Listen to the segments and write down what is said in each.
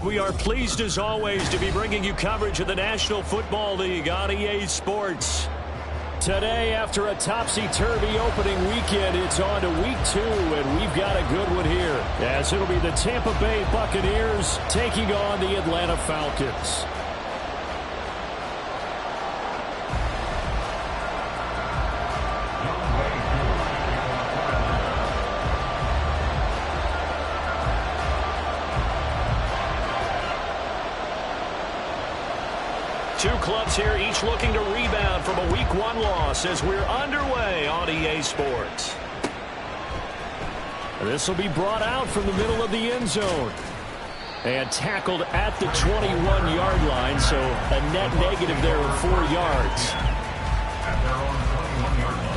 We are pleased as always to be bringing you coverage of the National Football League on EA Sports. Today, after a topsy-turvy opening weekend, it's on to week 2, and we've got a good one here, as it'll be the Tampa Bay Buccaneers taking on the Atlanta Falcons. Two clubs here, each looking to rebound from a Week 1 loss as we're underway on EA Sports. This will be brought out from the middle of the end zone. And tackled at the 21-yard line, so a net negative there of 4 yards. At their own 21-yard line.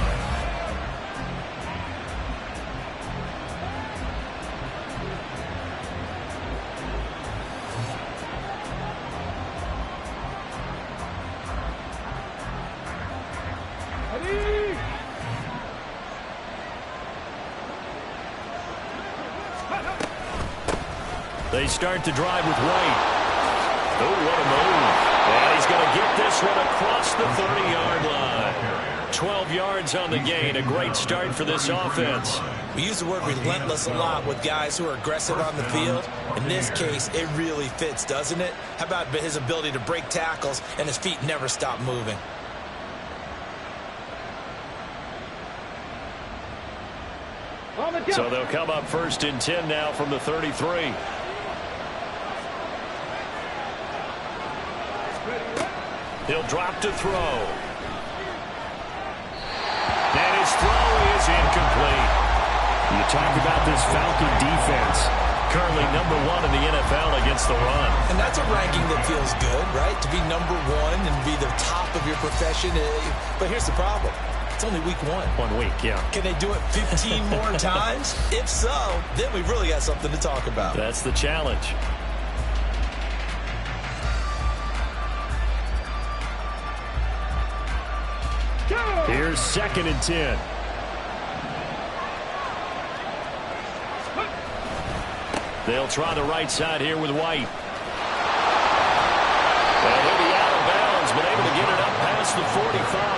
They start to drive with White. Oh, what a move. And he's going to get this one across the 30-yard line. 12 yards on the gain. A great start for this offense. We use the word relentless a lot with guys who are aggressive on the field. In this case, it really fits, doesn't it? How about his ability to break tackles and his feet never stop moving? So they'll come up 1st and 10 now from the 33. He'll drop to throw. And his throw is incomplete. You talk about this Falcon defense. Currently number 1 in the NFL against the run. And that's a ranking that feels good, right? To be number 1 and be the top of your profession. But here's the problem. It's only week 1. 1 week, yeah. Can they do it 15 more times? If so, then we've really got something to talk about. That's the challenge. Here's 2nd and 10. They'll try the right side here with White. And he'll be out of bounds, but able to get it up past the 45.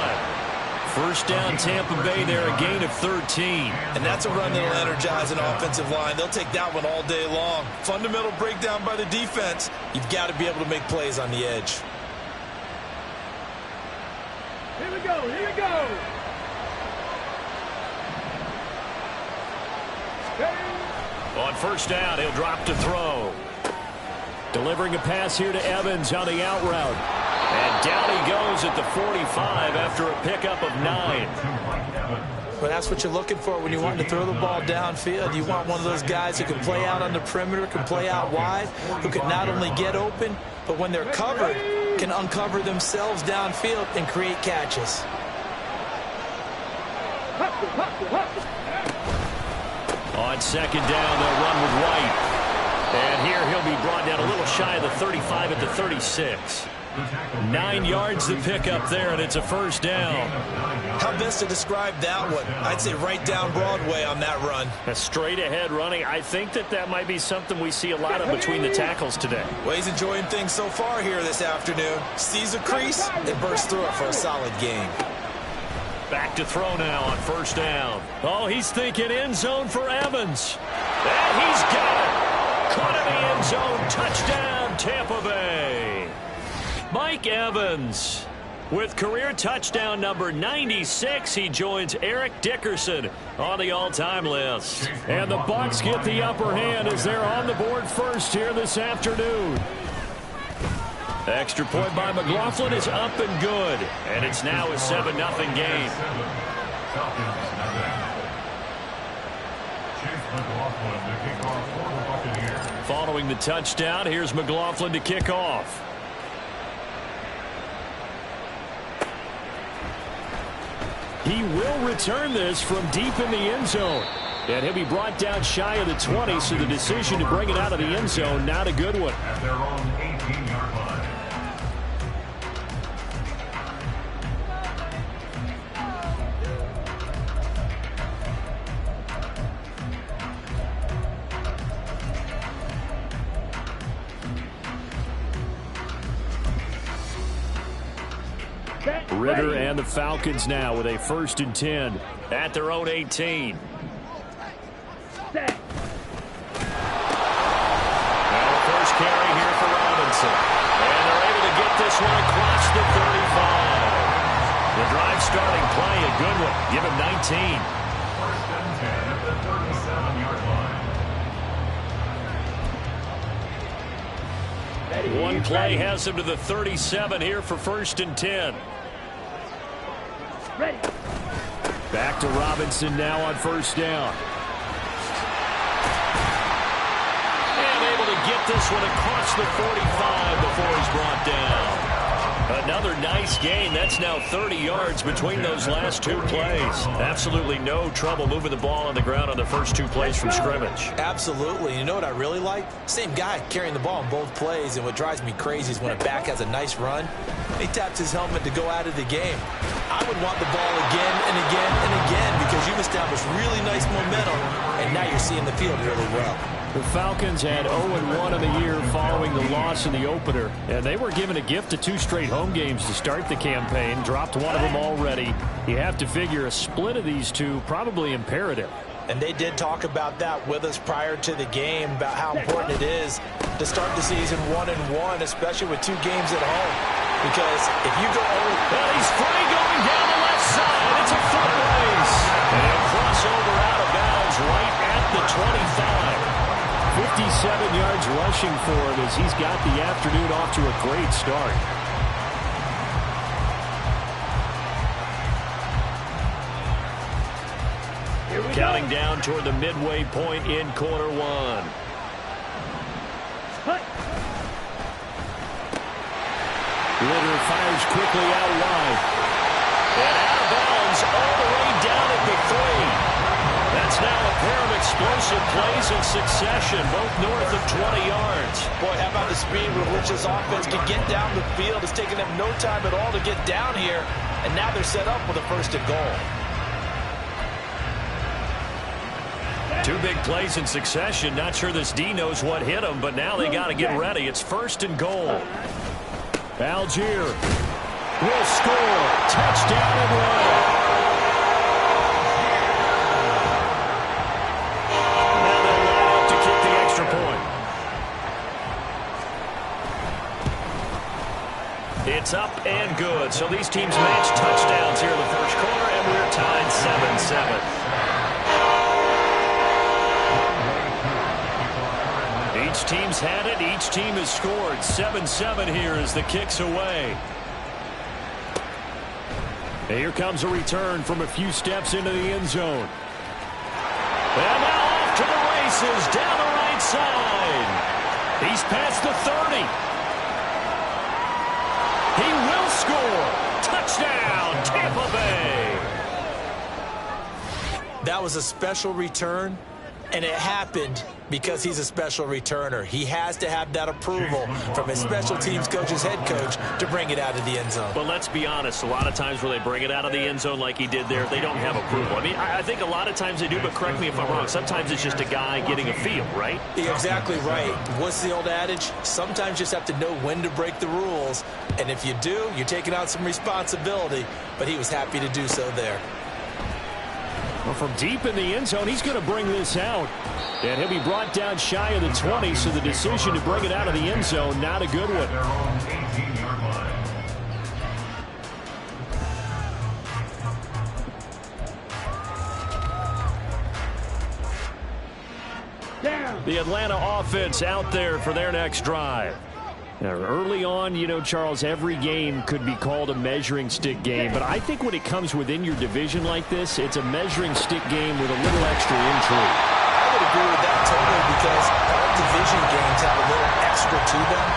1st down, Tampa Bay there, a gain of 13. And that's a run that'll energize an offensive line. They'll take that one all day long. Fundamental breakdown by the defense. You've got to be able to make plays on the edge. Here we go, here we go. On 1st down, he'll drop to throw. Delivering a pass here to Evans on the out route. And down he goes at the 45 after a pickup of 9. Well, that's what you're looking for when you want to throw the ball downfield. You want one of those guys who can play out on the perimeter, can play out wide, who can not only get open, but when they're covered, can uncover themselves downfield and create catches. On 2nd down, they'll run with White. And here he'll be brought down a little shy of the 35 at the 36. 9 yards to pick up there, and it's a 1st down. How best to describe that one? I'd say right down Broadway on that run. A straight-ahead running. I think that might be something we see a lot of between the tackles today. Well, he's enjoying things so far here this afternoon. Sees a crease and bursts through it for a solid gain. Back to throw now on 1st down. Oh, he's thinking end zone for Evans. And he's got it. Caught in the end zone. Touchdown, Tampa Bay. Mike Evans with career touchdown number 96. He joins Eric Dickerson on the all-time list. And the Bucs get the upper hand as they're on the board first here this afternoon. Extra point by McLaughlin is up and good. And it's now a 7-0 game. Following the touchdown, here's McLaughlin to kick off. He will return this from deep in the end zone. And he'll be brought down shy of the 20, so the decision to bring it out of the end zone, not a good one. At their own 18-yard line. Ritter and the Falcons now with a 1st and 10 at their own 18. Set. Now the first carry here for Robinson. And they're able to get this one across the 35. The drive starting play, a good one. Give him 19. 1st and 10 at the 37-yard line. One play has him to the 37 here for 1st and 10. Ready. Back to Robinson now on 1st down. And able to get this one across the 45 before he's brought down. Another nice gain. That's now 30 yards between those last 2 plays. Absolutely no trouble moving the ball on the ground on the first 2 plays from scrimmage. Absolutely. You know what I really like? Same guy carrying the ball in both plays, and what drives me crazy is when a back has a nice run, he taps his helmet to go out of the game. I would want the ball again and again and again because you've established really nice momentum, and now you're seeing the field really well. The Falcons had 0-1 in the year following the loss in the opener, and they were given a gift of 2 straight home games to start the campaign. Dropped one of them already. You have to figure a split of these 2 probably imperative. And they did talk about that with us prior to the game, about how important it is to start the season 1-1, especially with 2 games at home. Because if you go well, he's free going down the left side. It's a foot race. And a crossover out of bounds right at the 25. 57 yards rushing for him as he's got the afternoon off to a great start. Counting down toward the midway point in quarter 1. Ritter fires quickly out wide. And out of bounds all the way down at the 3. That's now a pair of explosive plays in succession, both north of 20 yards. Boy, how about the speed with which this offense can get down the field? It's taken them no time at all to get down here, and now they're set up with a 1st and goal. 2 big plays in succession. Not sure this D knows what hit him, but now they got to get ready. It's 1st and goal. Algier will score. Touchdown and run. Now they'll line up to kick the extra point. It's up and good. So these teams match touchdowns here in the first quarter, and we're tied 7-7. Each team's had it. Each team has scored. 7-7 here as the kick's away. Here comes a return from a few steps into the end zone. And now off to the races down the right side. He's past the 30. He will score. Touchdown, Tampa Bay. That was a special return, and it happened because he's a special returner. He has to have that approval from his special teams coach's head coach to bring it out of the end zone. But let's be honest, a lot of times where they bring it out of the end zone like he did there, they don't have approval. I mean, I think a lot of times they do, but correct me if I'm wrong. Sometimes it's just a guy getting a feel, right? You're exactly right. What's the old adage? Sometimes you just have to know when to break the rules. And if you do, you're taking on some responsibility. But he was happy to do so there. Well, from deep in the end zone, he's going to bring this out. And he'll be brought down shy of the 20, so the decision to bring it out of the end zone, not a good one. Their own 18-yard line. Down. The Atlanta offense out there for their next drive. Now, early on, you know, Charles, every game could be called a measuring stick game. But I think when it comes within your division like this, it's a measuring stick game with a little extra intrigue. I would agree with that totally because all division games have a little extra to them.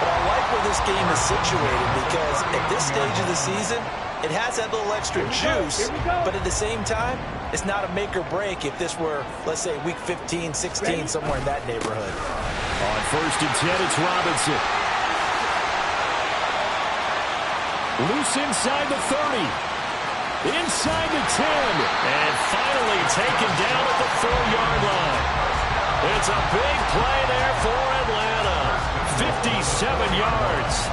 But I like where this game is situated because at this stage of the season, it has that little extra juice. But at the same time, it's not a make or break if this were, let's say, week 15, 16, somewhere in that neighborhood. On 1st and 10, it's Robinson. Loose inside the 30. Inside the 10. And finally taken down at the 4-yard line. It's a big play there for Atlanta. 57 yards.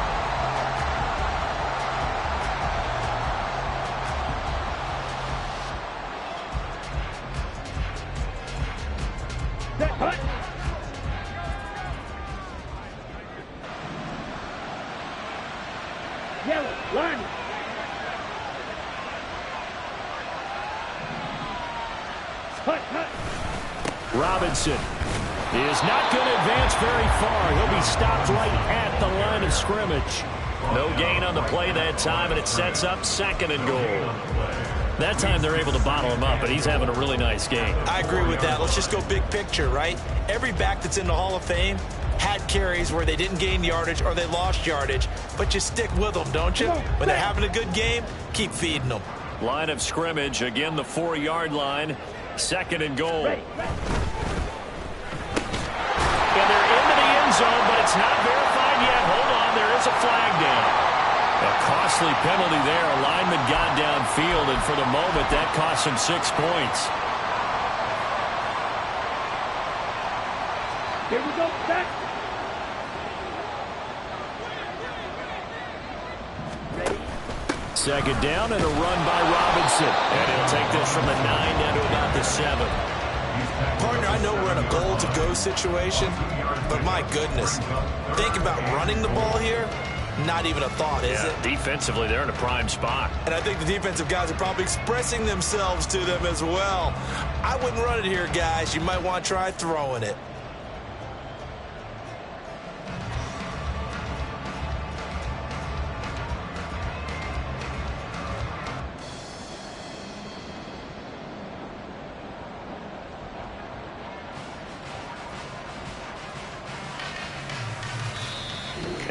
Robinson is not going to advance very far. He'll be stopped right at the line of scrimmage. No gain on the play that time, and it sets up 2nd and goal. That time they're able to bottle him up, but he's having a really nice game. I agree with that. Let's just go big picture, right? Every back that's in the Hall of Fame had carries where they didn't gain yardage or they lost yardage, but you stick with them, don't you? When they're having a good game, keep feeding them. Line of scrimmage, again the 4-yard line, 2nd and goal. And they're into the end zone, but it's not verified yet. Hold on, there is a flag down. A costly penalty there. A lineman got downfield, and for the moment, that cost him 6 points. Here we go, back. Second down and a run by Robinson. And he'll take this from the 9 down to about the 7. Partner, I know we're in a goal-to-go situation, but my goodness, think about running the ball here. Not even a thought, is it? Defensively, they're in a prime spot. And I think the defensive guys are probably expressing themselves to them as well. I wouldn't run it here, guys. You might want to try throwing it.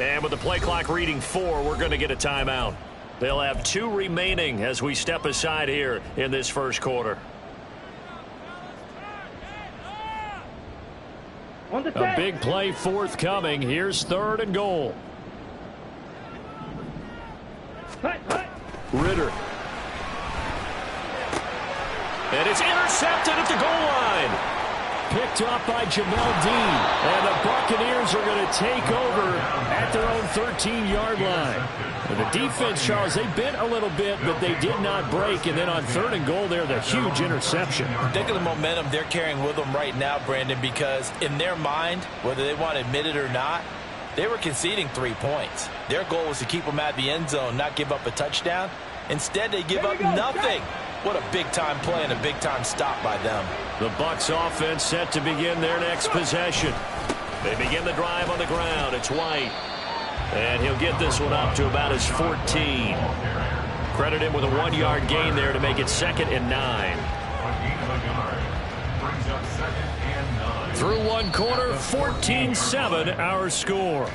And with the play clock reading 4, we're going to get a timeout. They'll have 2 remaining as we step aside here in this first quarter. A big play forthcoming. Here's 3rd and goal. Ritter. And it's intercepted at the goal line. Picked up by Jamel Dean. And the Buccaneers are going to take over at their own 13-yard line. And the defense, Charles, they bent a little bit, but they did not break. And then on 3rd and goal there, the huge interception. Think of the momentum they're carrying with them right now, Brandon, because in their mind, whether they want to admit it or not, they were conceding 3 points. Their goal was to keep them at the end zone, not give up a touchdown. Instead, they give up nothing. What a big-time play and a big-time stop by them. The Bucs offense set to begin their next possession. They begin the drive on the ground. It's White. And he'll get this one up to about his 14. Credit him with a 1-yard gain there to make it 2nd and 9. Through 1 quarter, 14-7 our score.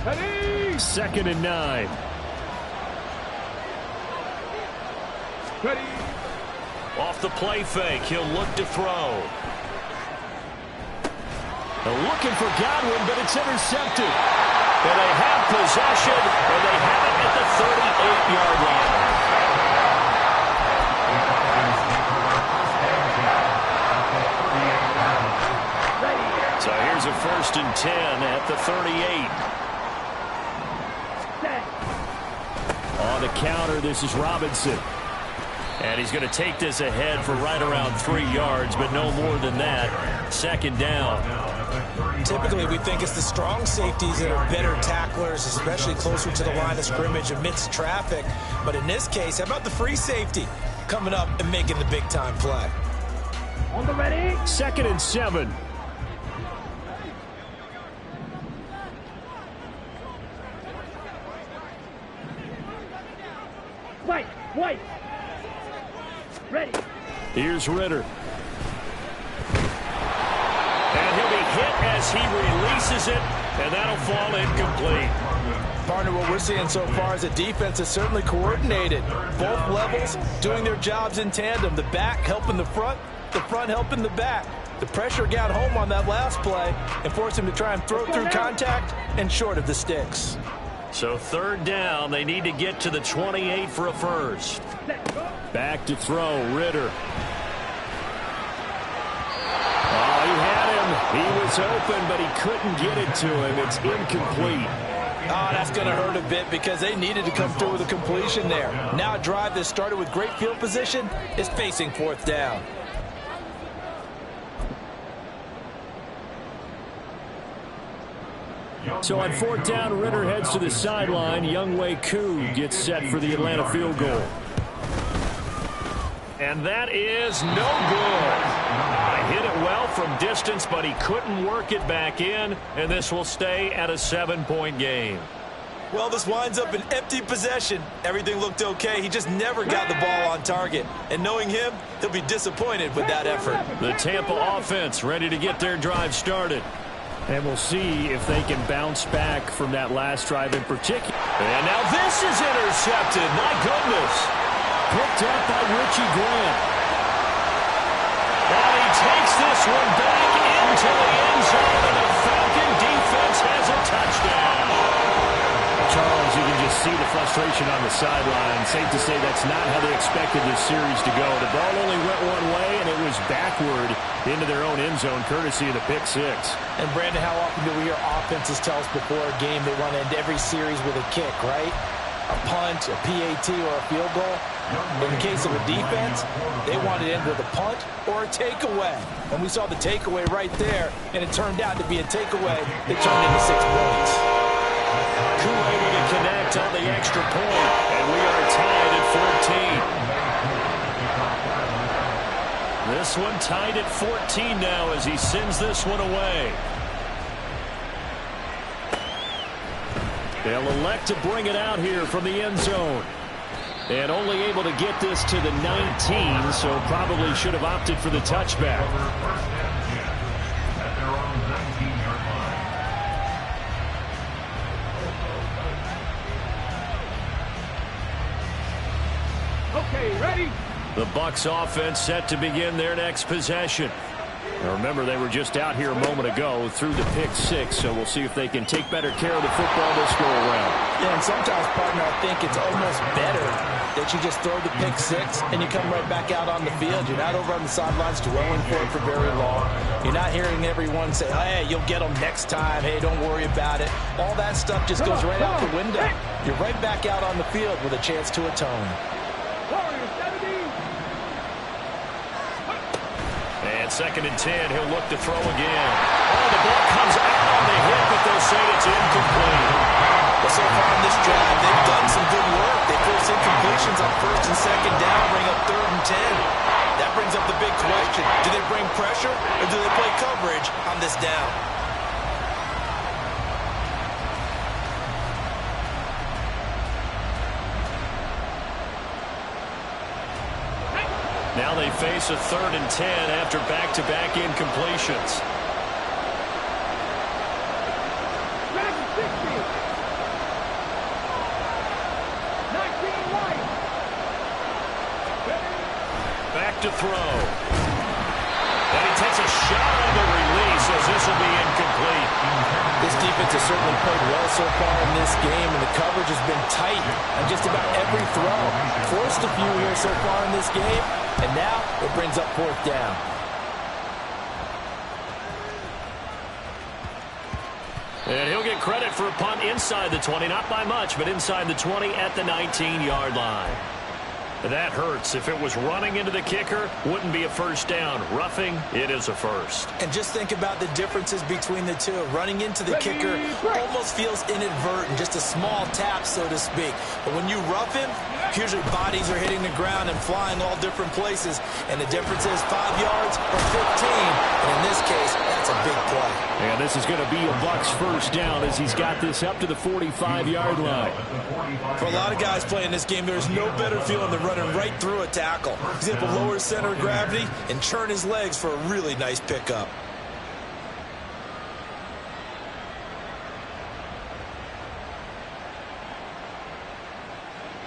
Ready? 2nd and 9. Ready? Off the play fake, he'll look to throw. They're looking for Godwin, but it's intercepted. And they have possession, and they have it at the 38-yard line. So here's a 1st and 10 at the 38. On the counter, this is Robinson. And he's going to take this ahead for right around 3 yards, but no more than that. 2nd down. Typically, we think it's the strong safeties that are better tacklers, especially closer to the line of scrimmage amidst traffic. But in this case, how about the free safety coming up and making the big-time play? On the ready? 2nd and 7. White. Ready. Here's Ritter. And he'll be hit as he releases it, and that'll fall incomplete. Partner, what we're seeing so far is the defense is certainly coordinated. Both levels doing their jobs in tandem. The back helping the front helping the back. The pressure got home on that last play and forced him to try and throw through contact and short of the sticks. So 3rd down, they need to get to the 28 for a first. Back to throw, Ritter. Oh, he had him. He was open, but he couldn't get it to him. It's incomplete. Oh, that's going to hurt a bit because they needed to come through with a completion there. Now a drive that started with great field position is facing 4th down. So on 4th down, Ritter heads to the sideline. wk2 gets set for the Atlanta field goal. And that is no good. Hit it well from distance, but he couldn't work it back in, and this will stay at a 7-point game. Well, this winds up an empty possession. Everything looked okay. He just never got the ball on target. And knowing him, he'll be disappointed with that effort. The Tampa offense ready to get their drive started. And we'll see if they can bounce back from that last drive in particular. And now this is intercepted. My goodness. Picked up by Richie Grant. And he takes this one back into the end zone, and the Falcon defense has a touchdown. Charles, you can just see the frustration on the sideline. Safe to say that's not how they expected this series to go. The ball only went one way, and it was backward into their own end zone, courtesy of the pick six. And, Brandon, how often do we hear offenses tell us before a game they want to end every series with a kick, right? A punt, a PAT, or a field goal. In the case of a defense, they want it in with a punt or a takeaway. And we saw the takeaway right there, and it turned out to be a takeaway that turned into 6 points. Able to connect on the extra point, and we are tied at 14. This one tied at 14 now as he sends this one away. They'll elect to bring it out here from the end zone. And only able to get this to the 19, so probably should have opted for the touchback. Okay, ready? The Bucs offense set to begin their next possession. Now remember, they were just out here a moment ago through the pick six, so we'll see if they can take better care of the football this go around. Yeah, and sometimes, partner, I think it's almost better that you just throw the pick six and you come right back out on the field. You're not over on the sidelines dwelling for it for very long. You're not hearing everyone say, hey, you'll get them next time. Hey, don't worry about it. All that stuff just goes right out the window. You're right back out on the field with a chance to atone. And 2nd and 10, he'll look to throw again. Oh, the ball comes out on the hit, but they'll say it's incomplete. Well, so far in this drive, they've done some good work. They force incompletions on 1st and 2nd down, bring up 3rd and 10. That brings up the big question. Do they bring pressure, or do they play coverage on this down? Now they face a 3rd and 10 after back-to-back incompletions. Back to throw. And he takes a shot on the release as this will be incomplete. This defense has certainly played well so far in this game, and the coverage has been tight on just about every throw. Forced a few here so far in this game. And now it brings up 4th down. And he'll get credit for a punt inside the 20, not by much, but inside the 20 at the 19-yard line. That hurts. If it was running into the kicker, wouldn't be a first down. Roughing, it is a first. And just think about the differences between the two. Running into the kicker almost feels inadvertent, just a small tap, so to speak. But when you rough him, usually bodies are hitting the ground and flying all different places. And the difference is 5 yards or 15. And in this case, that's a big play. And this is going to be a Bucs first down as he's got this up to the 45-yard line. For a lot of guys playing this game, there's no better feeling than running right through a tackle. He's able to lower his center of gravity and churn his legs for a really nice pickup.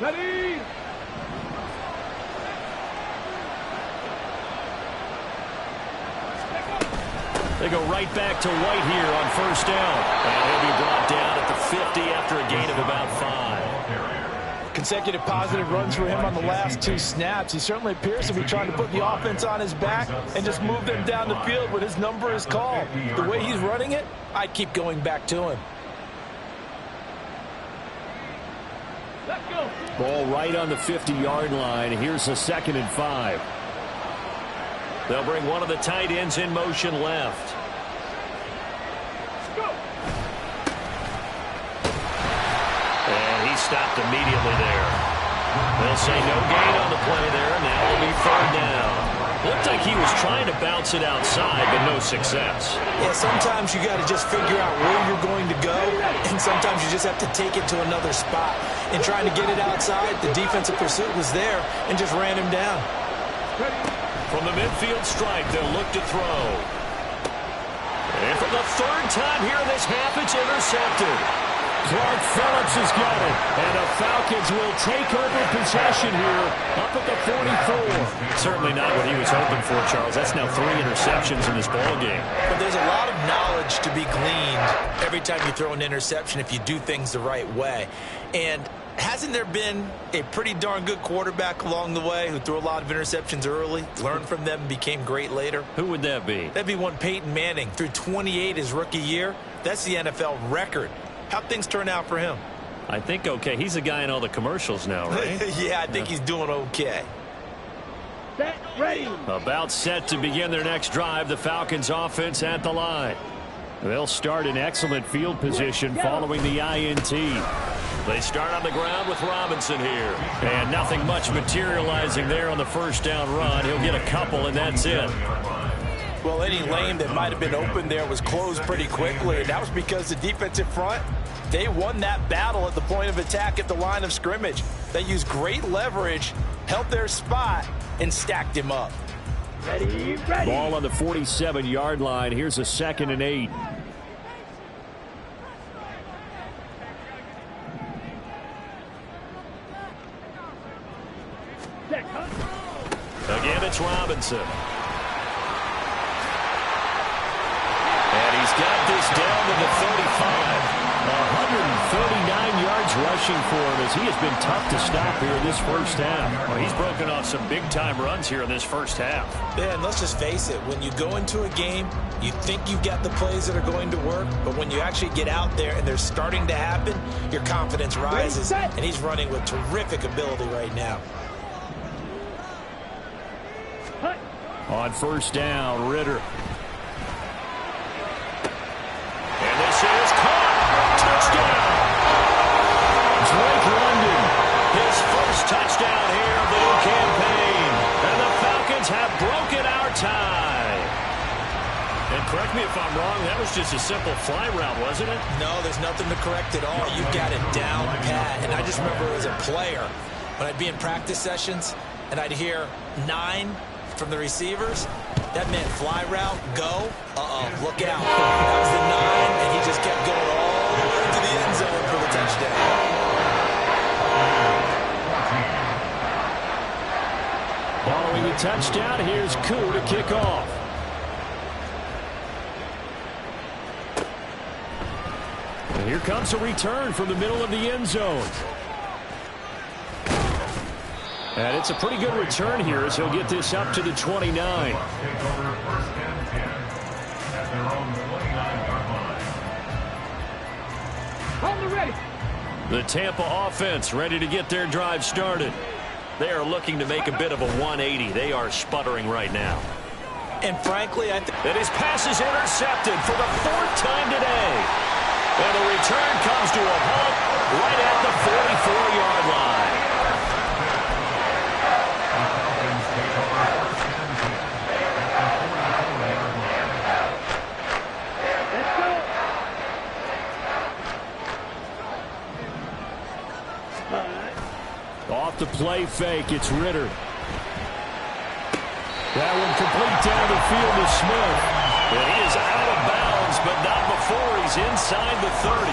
Ready? They go right back to White here on first down. And he'll be brought down at the 50 after a gain of about 5. Consecutive positive runs for him on the last 2 snaps. He certainly appears to be trying to put the offense on his back and just move them down the field when his number is called. The way he's running it, I'd keep going back to him. Let's go. Ball right on the 50-yard line. Here's a 2nd and 5. They'll bring one of the tight ends in motion left. Go. he's stopped immediately there. They'll say no gain on the play there, and now it'll be third down. Looked like he was trying to bounce it outside, but no success. Yeah, sometimes you got to just figure out where you're going to go, and sometimes you just have to take it to another spot. In trying to get it outside, the defensive pursuit was there and just ran him down. From the midfield stripe, they'll look to throw. And for the third time here in this half, it's intercepted. Clark Phillips has got it, and the Falcons will take over possession here up at the 44. Certainly not what he was hoping for, Charles. That's now 3 interceptions in this ballgame. But there's a lot of knowledge to be gleaned every time you throw an interception if you do things the right way. And hasn't there been a pretty darn good quarterback along the way who threw a lot of interceptions early, learned from them, and became great later? Who would that be? That'd be one Peyton Manning. Threw 28 his rookie year. That's the NFL record. How'd things turn out for him? I think okay. He's a guy in all the commercials now, right? Yeah, I think he's doing okay. Set, ready. About set to begin their next drive. The Falcons offense at the line. They'll start in excellent field position following the INT. They start on the ground with Robinson here. And nothing much materializing there on the first down run. He'll get a couple, and that's it. Well, any lane that might have been open there was closed pretty quickly, and that was because the defensive front, they won that battle at the point of attack at the line of scrimmage. They used great leverage, held their spot, and stacked him up. Ready, ready. Ball on the 47-yard line. Here's a 2nd and 8. Again, it's Robinson. And he's got this down to the 35. 139 yards rushing for him as he has been tough to stop here in this first half. Well, he's broken off some big-time runs here in this first half. Yeah, and let's just face it. When you go into a game, you think you've got the plays that are going to work, but when you actually get out there and they're starting to happen, your confidence rises, and he's running with terrific ability right now. On first down, Ritter. And this is caught. Touchdown. Drake London, his first touchdown here of the new campaign. And the Falcons have broken our tie. And correct me if I'm wrong, that was just a simple fly route, wasn't it? No, there's nothing to correct at all. You got it down pat. And I just remember as a player, when I'd be in practice sessions, and I'd hear 9 from the receivers, that meant fly route, go, look out. That was the 9, and he just kept going all the way to the end zone for the touchdown. Following the touchdown, here's Koo to kick off. And here comes a return from the middle of the end zone. And it's a pretty good return here as he'll get this up to the 29. Take over 1st and 10 at their own 29-yard line. On the ready. The Tampa offense ready to get their drive started. They are looking to make a bit of a 180. They are sputtering right now. And frankly, I think And his pass is intercepted for the 4th time today. And the return comes to a halt right at the 44-yard line. Off the play fake, it's Ritter. That one complete down the field to Smith. And he is out of bounds, but not before he's inside the 30.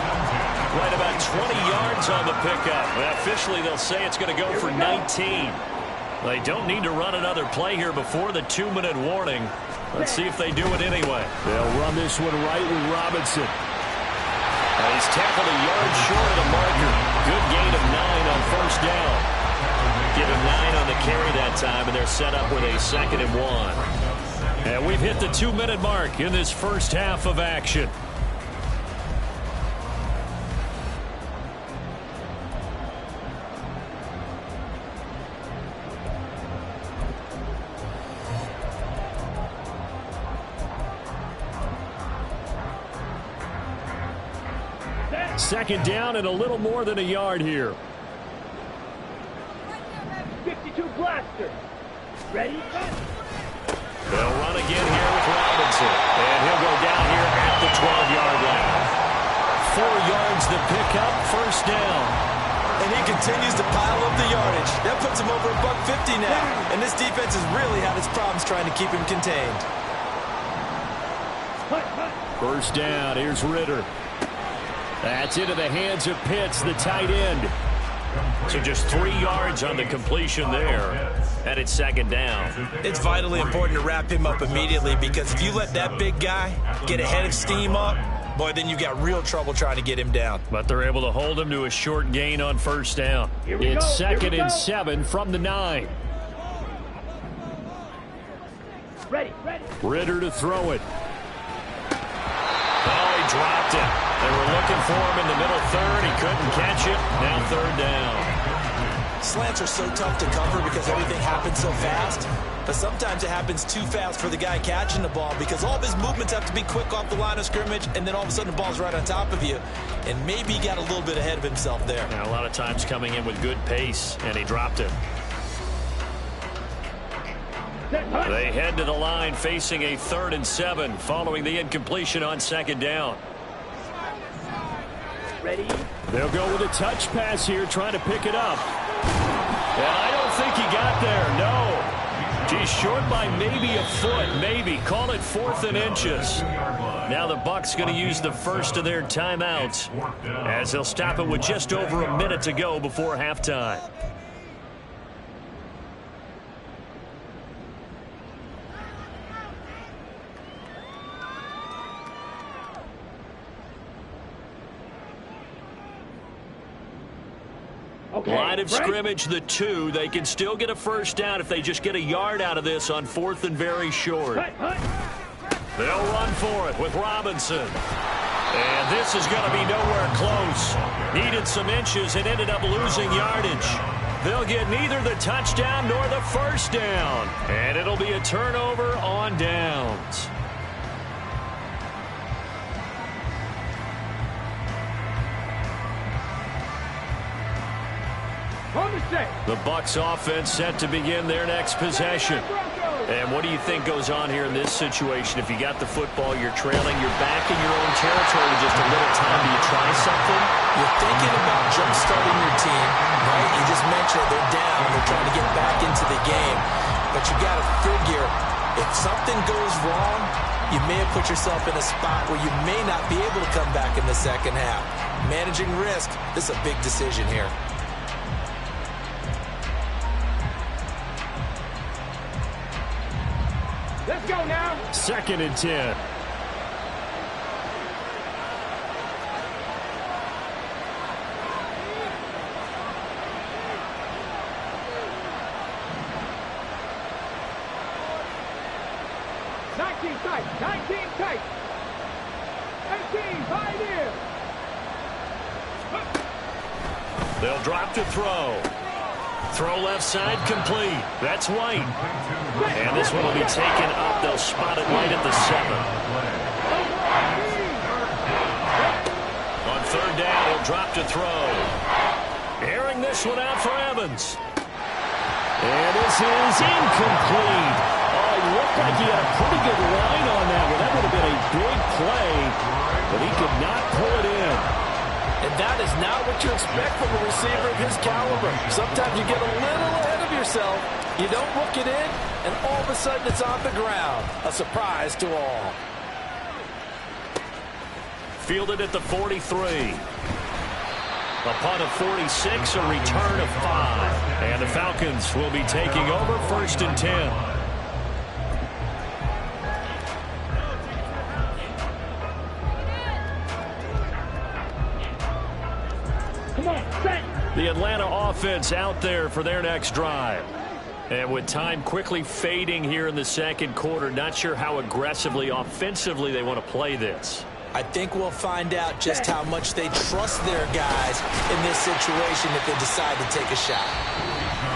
Right about 20 yards on the pickup. Well, officially, they'll say it's going to go for 19. They don't need to run another play here before the 2-minute warning. Let's see if they do it anyway. They'll run this one right with Robinson. And he's tackled a yard short of the marker. Good gain of 9 on first down. Give him 9 on the carry that time, and they're set up with a 2nd and 1. And we've hit the 2-minute mark in this first half of action. Set, Second down and a little more than a yard here. 52 blaster. Ready? They'll run again here with Robinson. And he'll go down here at the 12-yard line. 4 yards to pick up, first down. And he continues to pile up the yardage. That puts him over $150 now. And this defense has really had its problems trying to keep him contained. First down, here's Ritter. That's into the hands of Pitts, the tight end. So just 3 yards on the completion there. And it's second down. It's vitally important to wrap him up immediately, because if you let that big guy get a head of steam up, boy, then you've got real trouble trying to get him down. But they're able to hold him to a short gain on first down. It's second and 7 from the 9. Ready. Ritter to throw it. Oh, he dropped it. They were looking for him in the middle third. He couldn't catch it. Now third down. Slants are so tough to cover because everything happens so fast. But sometimes it happens too fast for the guy catching the ball, because all of his movements have to be quick off the line of scrimmage, and then all of a sudden the ball's right on top of you. And maybe he got a little bit ahead of himself there. Now, a lot of times coming in with good pace, and he dropped it. They head to the line facing a 3rd and 7 following the incompletion on second down. Ready? They'll go with a touch pass here, trying to pick it up. And I don't think he got there, no. He's short by maybe a foot, maybe. Call it 4th and inches. Now the Bucs going to use the first of their timeouts, as they'll stop it with just over a minute to go before halftime. Line of scrimmage, the 2. They can still get a first down if they just get a yard out of this on 4th and very short. They'll run for it with Robinson. And this is going to be nowhere close. Needed some inches and ended up losing yardage. They'll get neither the touchdown nor the first down. And it'll be a turnover on downs. The Bucs offense set to begin their next possession. And what do you think goes on here in this situation? If you got the football, you're trailing, you're back in your own territory with just a little time. Do you try something? You're thinking about jump-starting your team, right? You just mentioned they're down. They're trying to get back into the game. But you got to figure, if something goes wrong, you may have put yourself in a spot where you may not be able to come back in the second half. Managing risk, this is a big decision here. Let's go now. 2nd and 10. Nineteen tight. 18, 5 in. They'll drop to throw. Throw left side complete. That's White. And this one will be taken up. They'll spot it right at the 7. On third down, he'll drop to throw. Airing this one out for Evans. And this is incomplete. Oh, it looked like he had a pretty good line on that one. That would have been a big play, but he could not pull it in. And that is not what you expect from a receiver of his caliber. Sometimes you get a little ahead of yourself. You don't look it in, and all of a sudden it's on the ground. A surprise to all. Fielded at the 43. Upon a 46, a return of 5. And the Falcons will be taking over 1st and 10. The Atlanta offense out there for their next drive. And with time quickly fading here in the second quarter, not sure how aggressively, offensively they want to play this. I think we'll find out just how much they trust their guys in this situation if they decide to take a shot.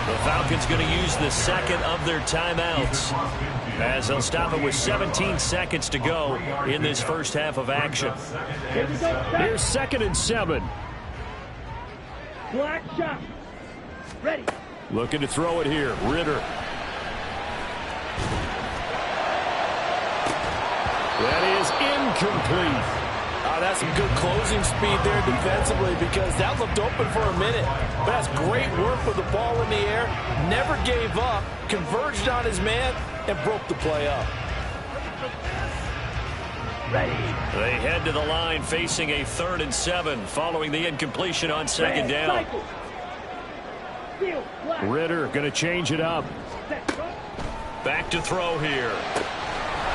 The Falcons going to use the second of their timeouts as they'll stop it with 17 seconds to go in this first half of action. Here's 2nd and 7. Black shot. Ready. Looking to throw it here. Ritter. That is incomplete. That's some good closing speed there defensively because that looked open for a minute. But that's great work with the ball in the air. Never gave up, converged on his man, and broke the play up. Ready. They head to the line facing a 3rd and 7 following the incompletion on 2nd down. Ritter going to change it up. Back to throw here.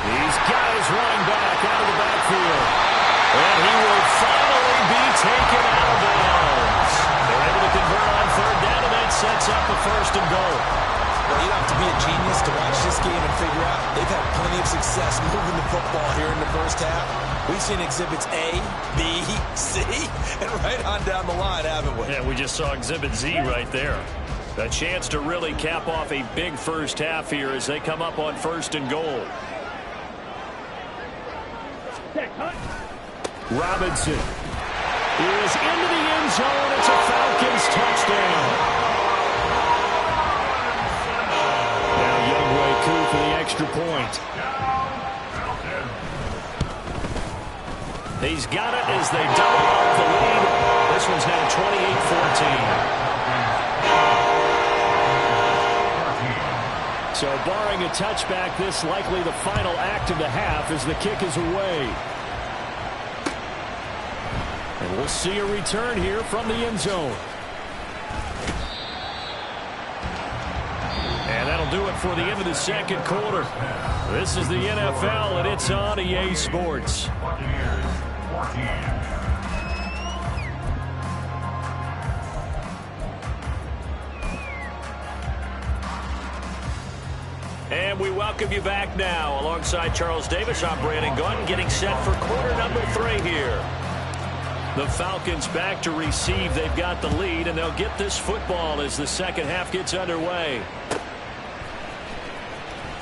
He's got his running back out of the backfield. And he will finally be taken out of bounds. They're able to convert on 3rd down, and that sets up the 1st and goal. Well, you don't have to be a genius to watch this game and figure out they've had plenty of success moving the football here in the first half. We've seen exhibits A, B, C, and right on down the line, haven't we? Yeah, we just saw exhibit Z right there. A chance to really cap off a big first half here as they come up on 1st and goal. Robinson is into the end zone. It's a Falcons touchdown. Now wk2 for the extra point. He's got it as they double up the lead. This one's now 28-14. So barring a touchback, this likely the final act of the half as the kick is away. And we'll see a return here from the end zone. And that'll do it for the end of the 2nd quarter. This is the NFL, and it's on EA Sports. And we welcome you back now. Alongside Charles Davis, I'm Brandon Gaudin, getting set for quarter number 3 here. The Falcons back to receive. They've got the lead, and they'll get this football as the 2nd half gets underway.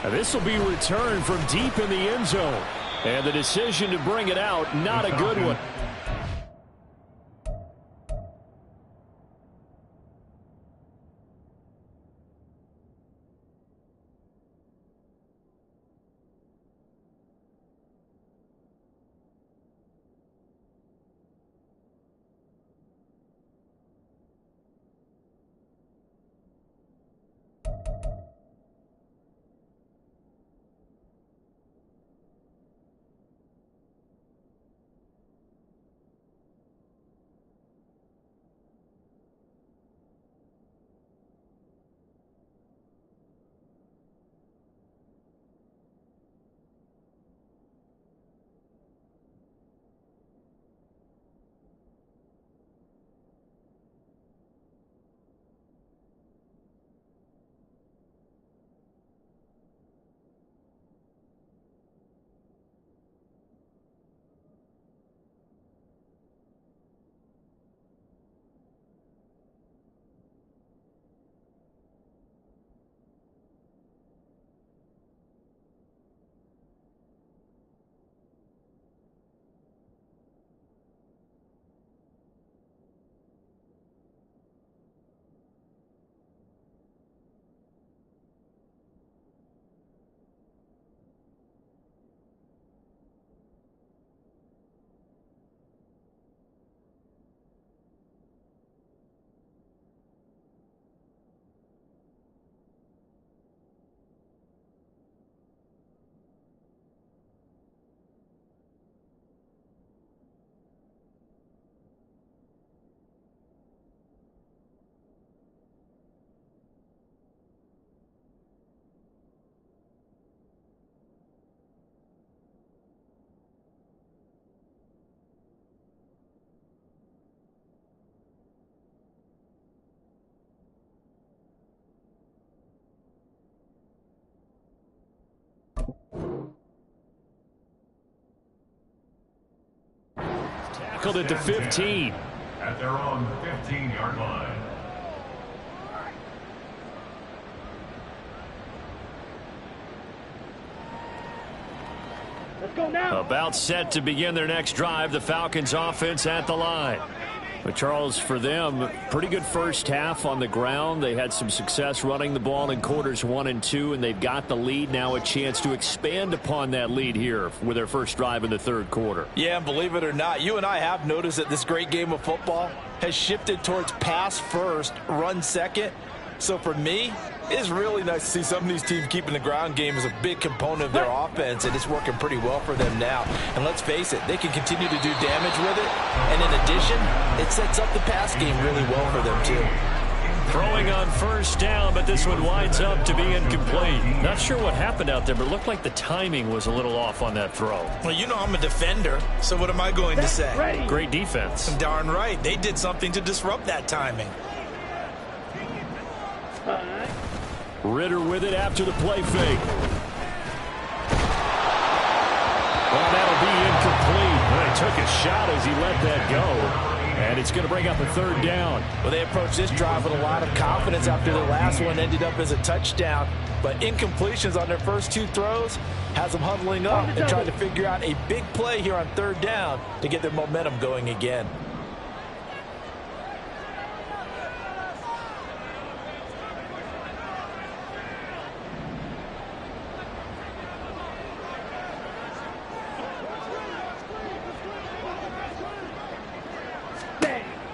Now this will be returned from deep in the end zone. And the decision to bring it out, not a good one. Tackled at the 15. At their own 15-yard line. Let's go now. About set to begin their next drive, the Falcons offense at the line. But Charles, for them, pretty good first half on the ground. They had some success running the ball in quarters 1 and 2, and they've got the lead. Now a chance to expand upon that lead here with their first drive in the third quarter. Yeah, and believe it or not, you and I have noticed that this great game of football has shifted towards pass first, run second. So for me, it's really nice to see some of these teams keeping the ground game as a big component of their offense, and it's working pretty well for them now. And let's face it, they can continue to do damage with it. And in addition, it sets up the pass game really well for them too. Throwing on first down, but this one winds up to be incomplete. Not sure what happened out there, but it looked like the timing was a little off on that throw. Well, you know I'm a defender, so what am I going to say? Ready. Great defense. Darn right. They did something to disrupt that timing. Ritter with it after the play fake. Well, that'll be incomplete. Well, he took a shot as he let that go. And it's going to bring up a third down. Well, they approached this drive with a lot of confidence after the last one ended up as a touchdown. But incompletions on their first 2 throws has them huddling up and trying to figure out a big play here on third down to get their momentum going again.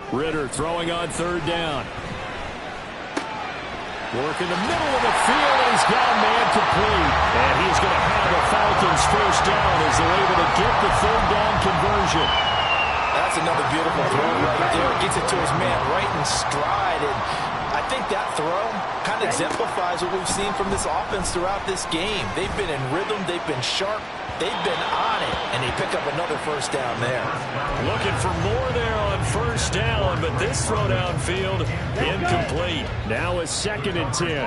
Ritter throwing on third down. Work in the middle of the field, and he's got a man complete. And he's going to have the Falcons first down as they're able to get the third down conversion. That's another beautiful throw right there. Gets it to his man right in stride. And I think that throw kind of exemplifies what we've seen from this offense throughout this game. They've been in rhythm. They've been sharp. They've been on it. And they pick up another first down there. Looking for more there on first down, but this throw downfield incomplete. Now a 2nd and 10.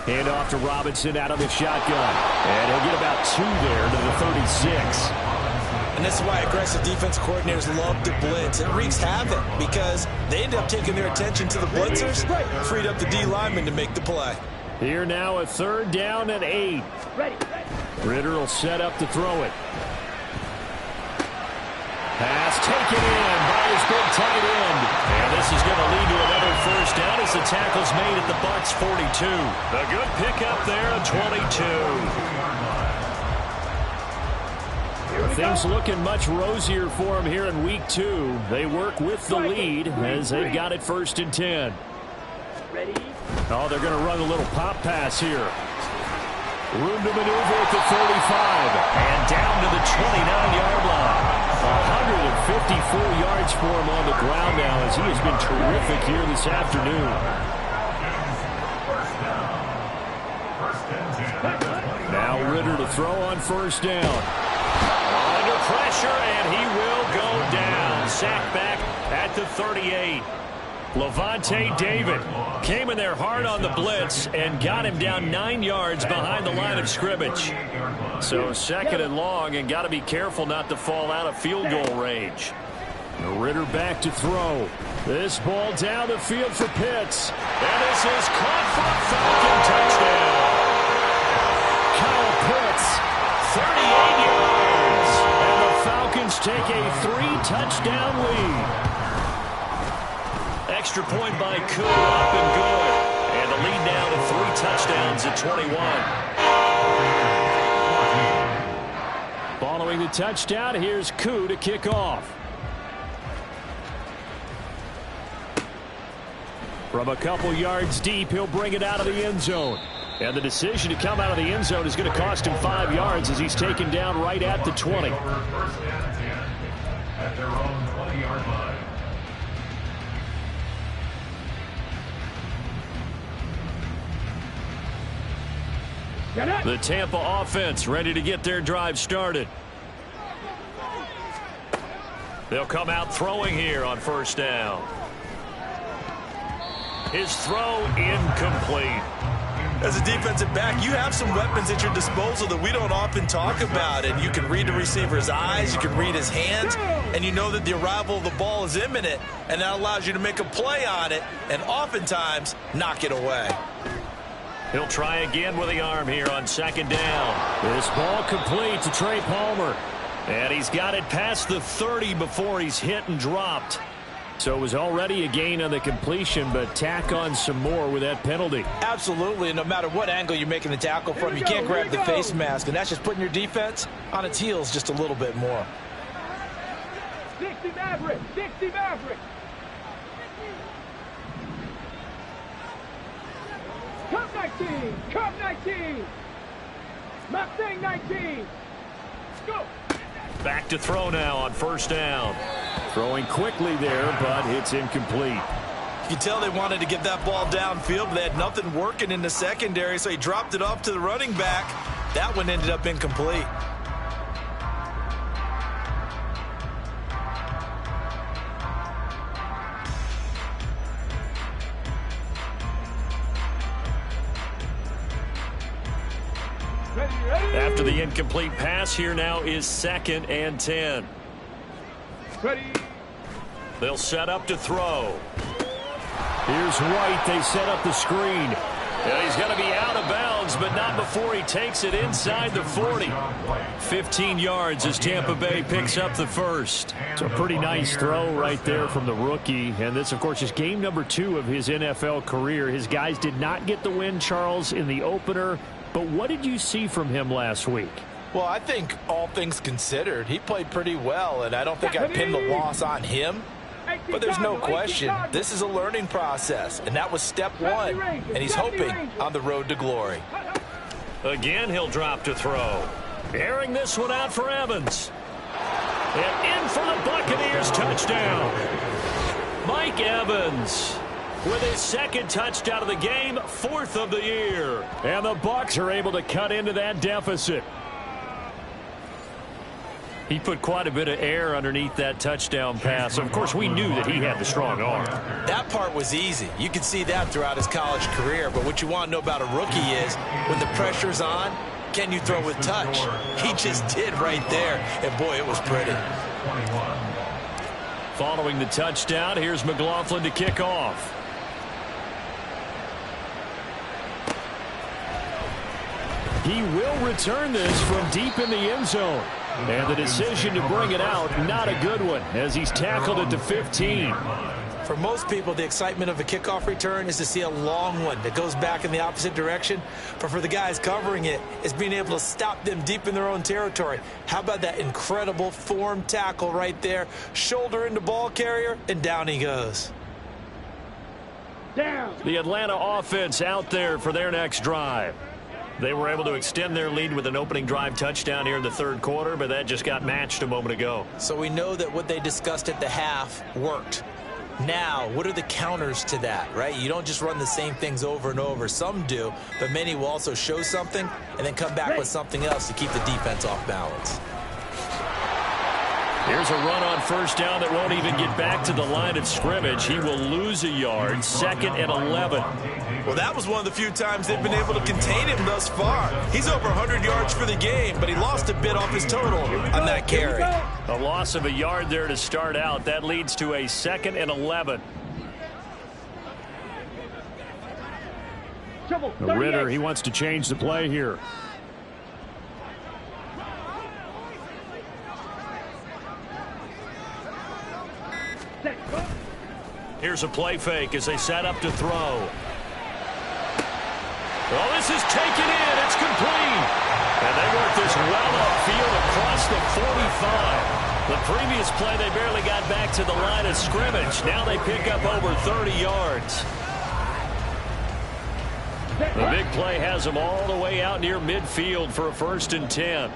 Hand off to Robinson out of the shotgun. And he'll get about 2 there to the 36. And this is why aggressive defense coordinators love to blitz. It wreaks havoc because they end up taking their attention to the blitzers, freed up the D lineman to make the play. Here now a third down and 8. Ready. Ritter will set up to throw it. Pass taken in by his big tight end. And this is going to lead to another first down as the tackle's made at the Bucs 42. A good pickup there at 22. Things looking much rosier for him here in week 2. They work with the lead as they've got it 1st and 10. Ready. Oh, they're going to run a little pop pass here. Room to maneuver at the 35. And down to the 29-yard line. 154 yards for him on the ground now as he has been terrific here this afternoon. Now Ritter to throw on first down. Under pressure, and he will go down. Sacked back at the 38. Levante David came in there hard on the blitz and got him down 9 yards behind the line of scrimmage. So 2nd and long, and got to be careful not to fall out of field goal range. Ritter back to throw. This ball down the field for Pitts. And this is caught for a Falcon touchdown. Kyle Pitts, 38 yards. And the Falcons take a 3-touchdown lead. Extra point by Koo, up and good. And the lead now to 3 touchdowns at 21. Following the touchdown, here's Koo to kick off. From a couple yards deep, he'll bring it out of the end zone. And the decision to come out of the end zone is going to cost him 5 yards as he's taken down right at the 20. First and 10 at their own 20-yard line. The Tampa offense ready to get their drive started. They'll come out throwing here on first down. His throw incomplete. As a defensive back, you have some weapons at your disposal that we don't often talk about. And you can read the receiver's eyes, you can read his hands, and you know that the arrival of the ball is imminent, and that allows you to make a play on it and oftentimes knock it away. He'll try again with the arm here on second down. This ball complete to Trey Palmer. And he's got it past the 30 before he's hit and dropped. So it was already a gain on the completion, but tack on some more with that penalty. Absolutely, and no matter what angle you're making the tackle from, you can't grab the face mask, and that's just putting your defense on its heels just a little bit more. 60 Maverick, 60 Maverick. Cup 19, Cup 19. Mustang 19. Go. Back to throw now on first down. Throwing quickly there, but it's incomplete. You can tell they wanted to get that ball downfield, but they had nothing working in the secondary, so he dropped it off to the running back. That one ended up incomplete. After the incomplete pass, here now is 2nd and 10. Ready. They'll set up to throw. Here's White. They set up the screen. And he's going to be out of bounds, but not before he takes it inside the 40. 15 yards as Tampa Bay picks up the first. It's a pretty nice throw right there from the rookie. And this, of course, is game number 2 of his NFL career. His guys did not get the win, Charles, in the opener. But what did you see from him last week? Well, I think all things considered, he played pretty well, and I don't think I pinned the loss on him. But there's no question, this is a learning process, and that was step 1, and he's hoping on the road to glory. Again, he'll drop to throw. Airing this one out for Evans. And in for the Buccaneers touchdown. Mike Evans with his 2nd touchdown of the game, 4th of the year. And the Bucs are able to cut into that deficit. He put quite a bit of air underneath that touchdown pass. Of course, we knew that he had the strong arm. That part was easy. You could see that throughout his college career. But what you want to know about a rookie is when the pressure's on, can you throw with touch? He just did right there. And, boy, it was pretty. Following the touchdown, here's McLaughlin to kick off. He will return this from deep in the end zone. And the decision to bring it out, not a good one, as he's tackled at the 15. For most people, the excitement of a kickoff return is to see a long one that goes back in the opposite direction. But for the guys covering it, it's being able to stop them deep in their own territory. How about that incredible form tackle right there? Shoulder into ball carrier, and down he goes. Down. The Atlanta offense out there for their next drive. They were able to extend their lead with an opening drive touchdown here in the 3rd quarter, but that just got matched a moment ago. So we know that what they discussed at the half worked. Now, what are the counters to that, right? You don't just run the same things over and over. Some do, but many will also show something and then come back with something else to keep the defense off balance. Here's a run on first down that won't even get back to the line of scrimmage. He will lose a yard, 2nd and 11. Well, that was one of the few times they've been able to contain him thus far. He's over 100 yards for the game, but he lost a bit off his total on that carry. A loss of a yard there to start out. That leads to a 2nd and 11. Ritter, he wants to change the play here. Here's a play fake as they set up to throw. Oh, this is taken in. It's complete. And they work this well upfield across the 45. The previous play, they barely got back to the line of scrimmage. Now they pick up over 30 yards. The big play has them all the way out near midfield for a 1st and 10.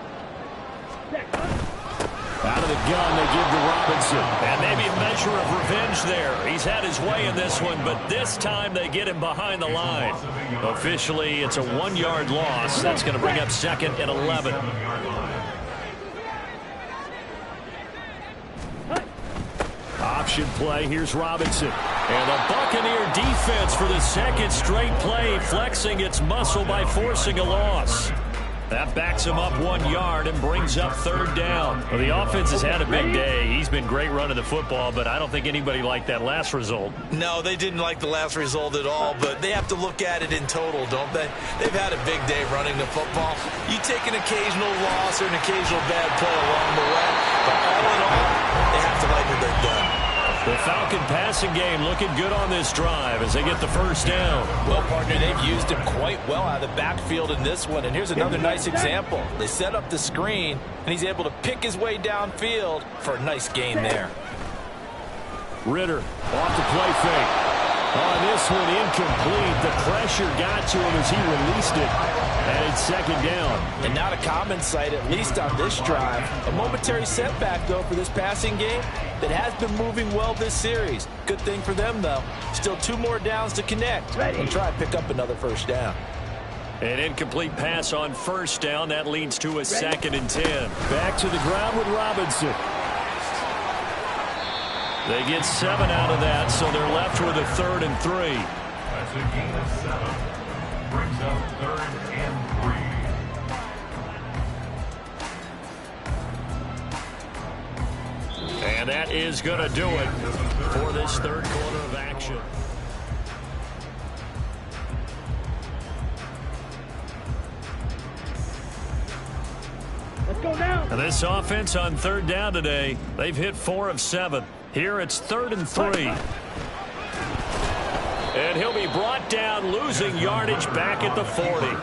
Out of the gun, they give to Robinson. And maybe a measure of revenge there. He's had his way in this one, but this time they get him behind the line. Officially, it's a 1-yard loss. That's going to bring up 2nd and 11. Option play. Here's Robinson. And the Buccaneer defense for the 2nd straight play, flexing its muscle by forcing a loss. That backs him up 1 yard and brings up third down. Well, the offense has had a big day. He's been great running the football, but I don't think anybody liked that last result. No, they didn't like the last result at all, but they have to look at it in total, don't they? They've had a big day running the football. You take an occasional loss or an occasional bad play along the way, but all in all, they have to like what they've done. The Falcon passing game looking good on this drive as they get the first down. Well, partner, they've used him quite well out of the backfield in this one. And here's another nice example. They set up the screen, and he's able to pick his way downfield for a nice gain there. Ritter off the play fake. On this one, incomplete. The pressure got to him as he released it. And it's second down. And not a common sight, at least on this drive. A momentary setback, though, for this passing game that has been moving well this series. Good thing for them, though. Still 2 more downs to connect and try to pick up another first down. An incomplete pass on first down. That leads to a 2nd and 10. Back to the ground with Robinson. They get 7 out of that, so they're left with a 3rd and 3. That's a gain of 7. Brings up 3rd and 3. And that is going to do it for this third quarter of action. Let's go now. And this offense on third down today, they've hit 4 of 7. Here it's 3rd and 3. And he'll be brought down, losing yardage back at the 40.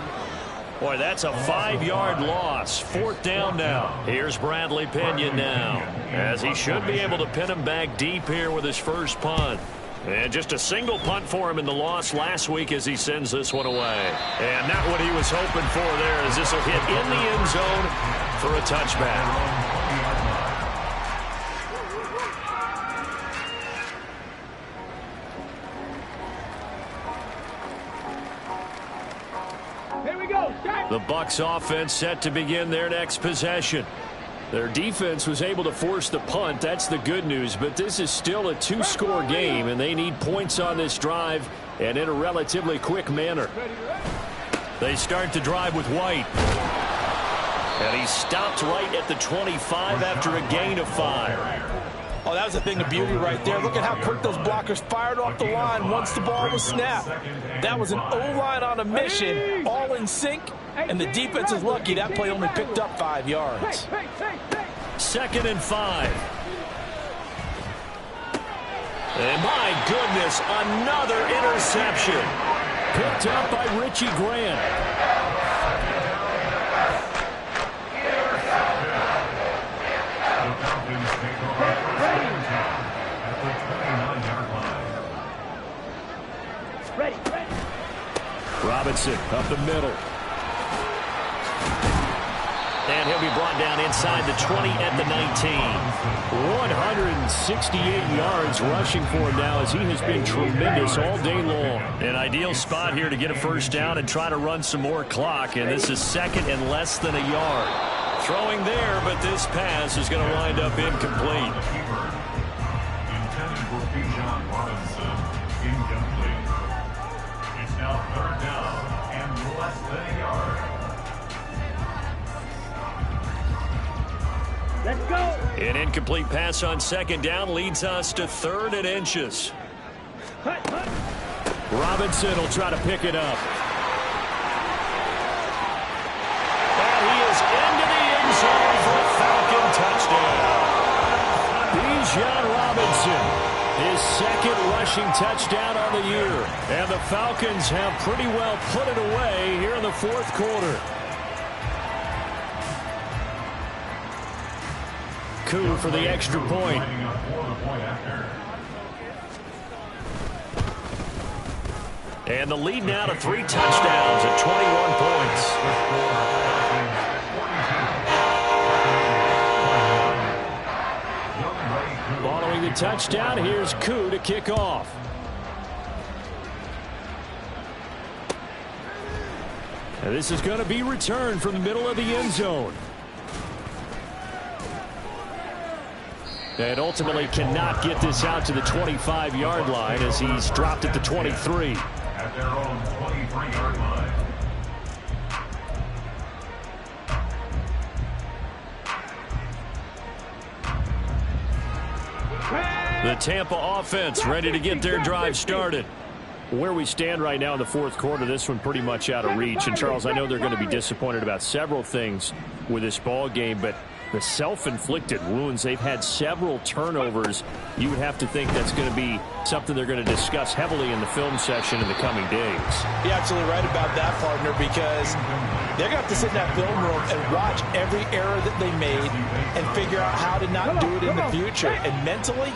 Boy, that's a 5-yard loss. 4th down now. Here's Bradley Pinion now, as he should be able to pin him back deep here with his first punt. And just a single punt for him in the loss last week as he sends this one away. And not what he was hoping for there, as this will hit in the end zone for a touchback. The Bucs offense set to begin their next possession. Their defense was able to force the punt. That's the good news, but this is still a 2-score game, and they need points on this drive and in a relatively quick manner. They start the drive with White. And he stopped right at the 25 after a gain of 5. Oh, that was a thing of beauty right there. Look at how quick those blockers fired off the line once the ball was snapped. That was an O-line on a mission, all in sync, and the defense is lucky that play only picked up 5 yards. 2nd and 5. And my goodness, another interception. Picked up by Richie Grant. Robinson up the middle. And he'll be brought down inside the 20 at the 19. 168 yards rushing for him now, as he has been tremendous all day long. An ideal spot here to get a first down and try to run some more clock. And this is 2nd and less than a yard. Throwing there, but this pass is going to wind up incomplete. Intended for Bijan Robinson. Incomplete. It's now 3rd down and less than a yard. Let's go. An incomplete pass on 2nd down leads us to 3rd and inches. Robinson will try to pick it up. And he is into the end zone for a Falcon touchdown. Bijan Robinson, his 2nd rushing touchdown on the year. And the Falcons have pretty well put it away here in the 4th quarter. Coup for the extra point. And the lead now to 3 touchdowns at 21 points. Following the touchdown, here's Coup to kick off. And this is going to be returned from the middle of the end zone. And ultimately cannot get this out to the 25-yard line as he's dropped at the 23. At their own 23-yard line. The Tampa offense ready to get their drive started. Where we stand right now in the fourth quarter, this one pretty much out of reach. And, Charles, I know they're going to be disappointed about several things with this ball game, but the self-inflicted wounds, they've had several turnovers. You would have to think that's going to be something they're going to discuss heavily in the film session in the coming days. You're absolutely right about that, partner, because they're going to have to sit in that film room and watch every error that they made and figure out how to not do it in the future. And mentally,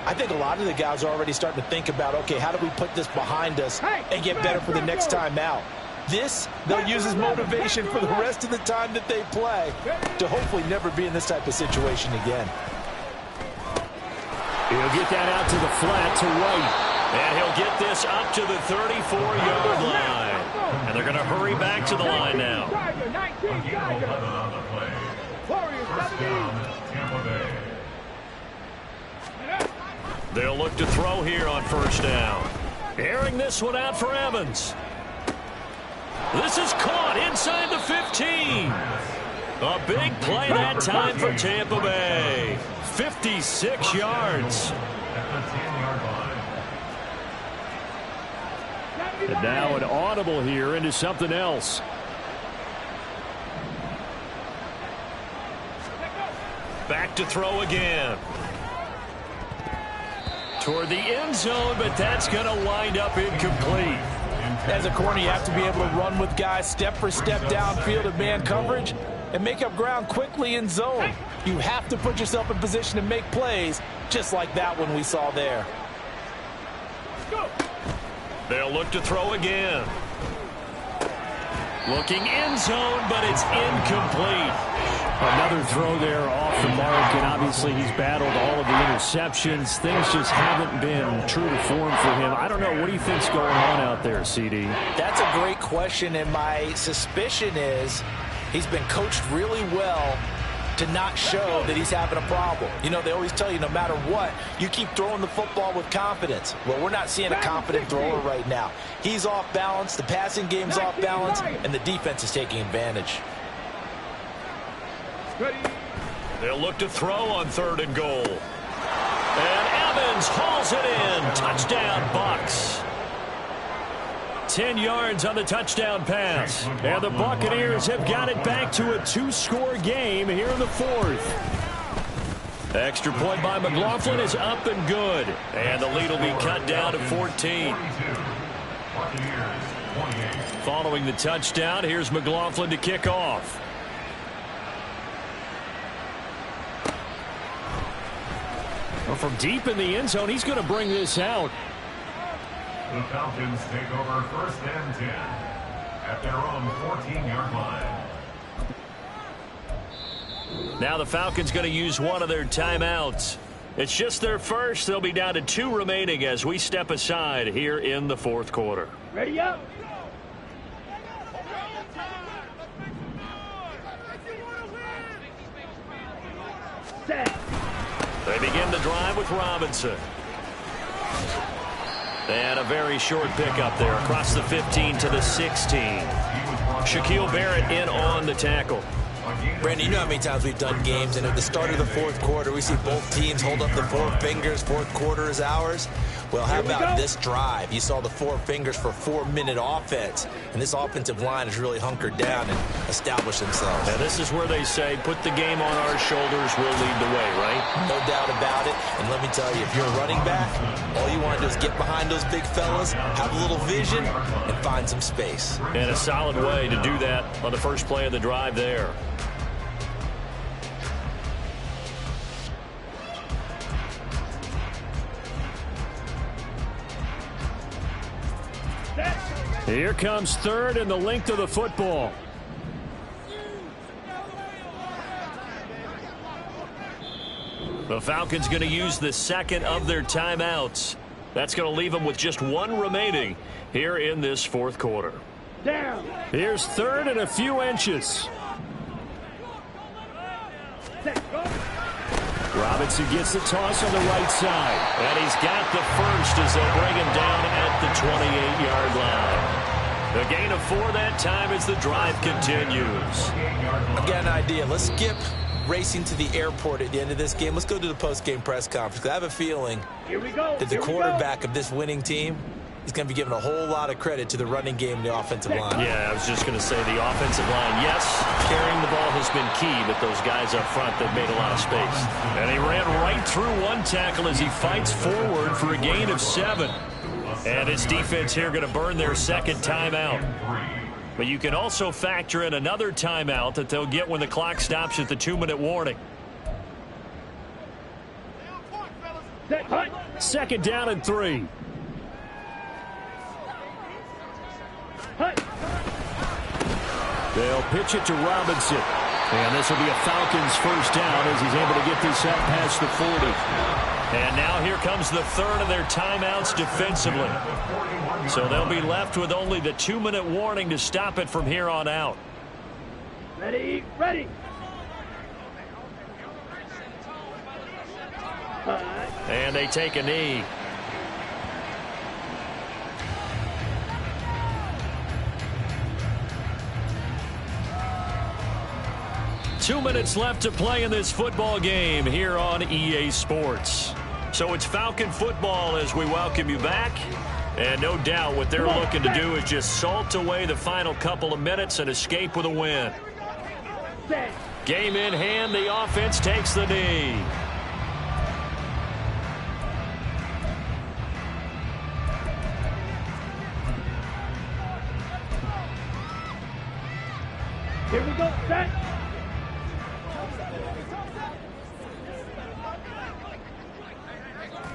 I think a lot of the guys are already starting to think about, okay, how do we put this behind us and get better for the next time out? This, they'll use as motivation for the rest of the time that they play to hopefully never be in this type of situation again. He'll get that out to the flat to White. And he'll get this up to the 34-yard line. And they're going to hurry back to the line now. They'll look to throw here on first down. Airing this one out for Evans. This is caught inside the 15. A big play that time for Tampa Bay. 56 yards. And now an audible here into something else. Back to throw again. Toward the end zone, but that's going to wind up incomplete. As a corner, you have to be able to run with guys step for step downfield in man coverage and make up ground quickly in zone. You have to put yourself in position to make plays, just like that one we saw there. They'll look to throw again. Looking end zone, but it's incomplete. Another throw there off the mark, and obviously he's battled all of the interceptions. Things just haven't been true to form for him. I don't know. What do you think's going on out there, CD? That's a great question, and my suspicion is he's been coached really well to not show that he's having a problem. You know, they always tell you no matter what, you keep throwing the football with confidence. Well, we're not seeing a confident thrower right now. He's off balance, the passing game's off balance, and the defense is taking advantage. They'll look to throw on 3rd and goal. And Evans hauls it in. Touchdown, Bucs. 10 yards on the touchdown pass. And the Buccaneers have got it back to a 2-score game here in the 4th. Extra point by McLaughlin is up and good. And the lead will be cut down to 14. Following the touchdown, here's McLaughlin to kick off. Well, from deep in the end zone, he's going to bring this out. The Falcons take over 1st and 10 at their own 14-yard line. Now the Falcons going to use one of their timeouts. It's just their first. They'll be down to 2 remaining as we step aside here in the 4th quarter. Ready up. Set. They begin the drive with Robinson. And a very short pickup there across the 15 to the 16. Shaquille Barrett in on the tackle. Brandon, you know how many times we've done games, and at the start of the 4th quarter, we see both teams hold up the 4 fingers, 4th quarter is ours. Well, how about this drive? You saw the 4 fingers for 4-minute offense, and this offensive line has really hunkered down and established themselves. Now, this is where they say, put the game on our shoulders, we'll lead the way, right? No doubt about it, and let me tell you, if you're a running back, all you want to do is get behind those big fellas, have a little vision, and find some space. And a solid way to do that on the first play of the drive there. Here comes 3rd and the length of the football. The Falcons going to use the 2nd of their timeouts. That's going to leave them with just 1 remaining here in this 4th quarter. Down. Here's 3rd and a few inches. Set. Go. Robinson gets the toss on the right side. And he's got the first as they'll bring him down at the 28-yard line. The gain of 4 that time as the drive continues. I've got an idea. Let's skip racing to the airport at the end of this game. Let's go to the post-game press conference, because I have a feeling Here we go. that the Here we quarterback of this winning team is going to be given a whole lot of credit to the running game and the offensive line. Yeah, I was just going to say the offensive line, yes, carrying the ball has been key, but those guys up front, they've made a lot of space. And he ran right through one tackle as he fights forward for a gain of 7. And his defense here going to burn their second timeout. But you can also factor in another timeout that they'll get when the clock stops at the 2-minute warning. Second down and 3. They'll pitch it to Robinson. And this will be a Falcons first down as he's able to get this out past the 40. And now here comes the third of their timeouts defensively. So they'll be left with only the 2-minute warning to stop it from here on out. Ready, ready. And they take a knee. Two minutes left to play in this football game here on EA Sports. So it's Falcon football as we welcome you back. And no doubt what they're looking to do is just salt away the final couple of minutes and escape with a win. Game in hand, the offense takes the knee. Here we go, set.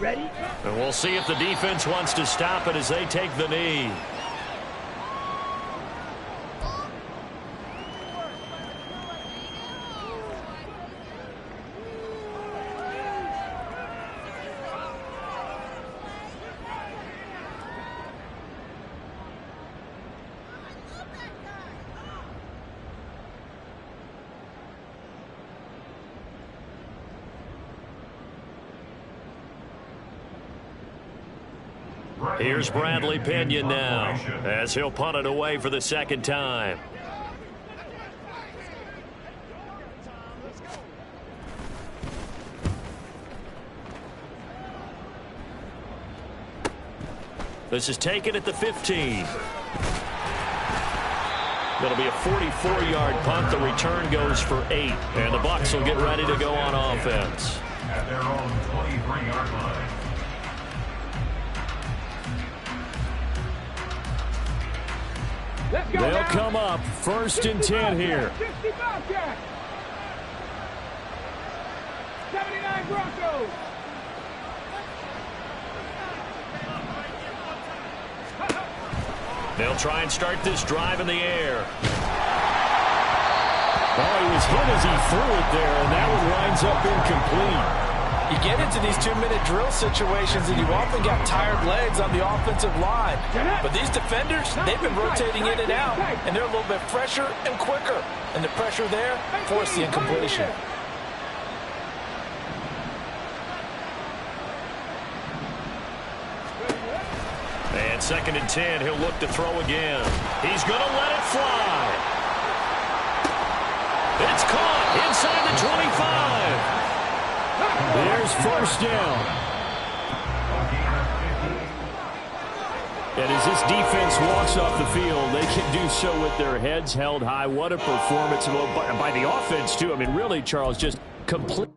Ready? And we'll see if the defense wants to stop it as they take the knee. Here's Bradley Pinion now as he'll punt it away for the second time. This is taken at the 15. That'll be a 44-yard punt. The return goes for 8. And the Bucs will get ready to go on offense. At their own 23-yard line. They'll come up first and 10 here. 79 Broncos. They'll try and start this drive in the air. Oh, he was hit as he threw it there, and that one winds up incomplete. You get into these 2-minute drill situations, and you've often got tired legs on the offensive line. But these defenders, they've been rotating in and out, and they're a little bit fresher and quicker. And the pressure there forced the incompletion. And second and 10, he'll look to throw again. He's going to let it fly. It's caught inside the 25. There's first down. And as this defense walks off the field, they can do so with their heads held high. What a performance by the offense, too. I mean, really, Charles, just complete.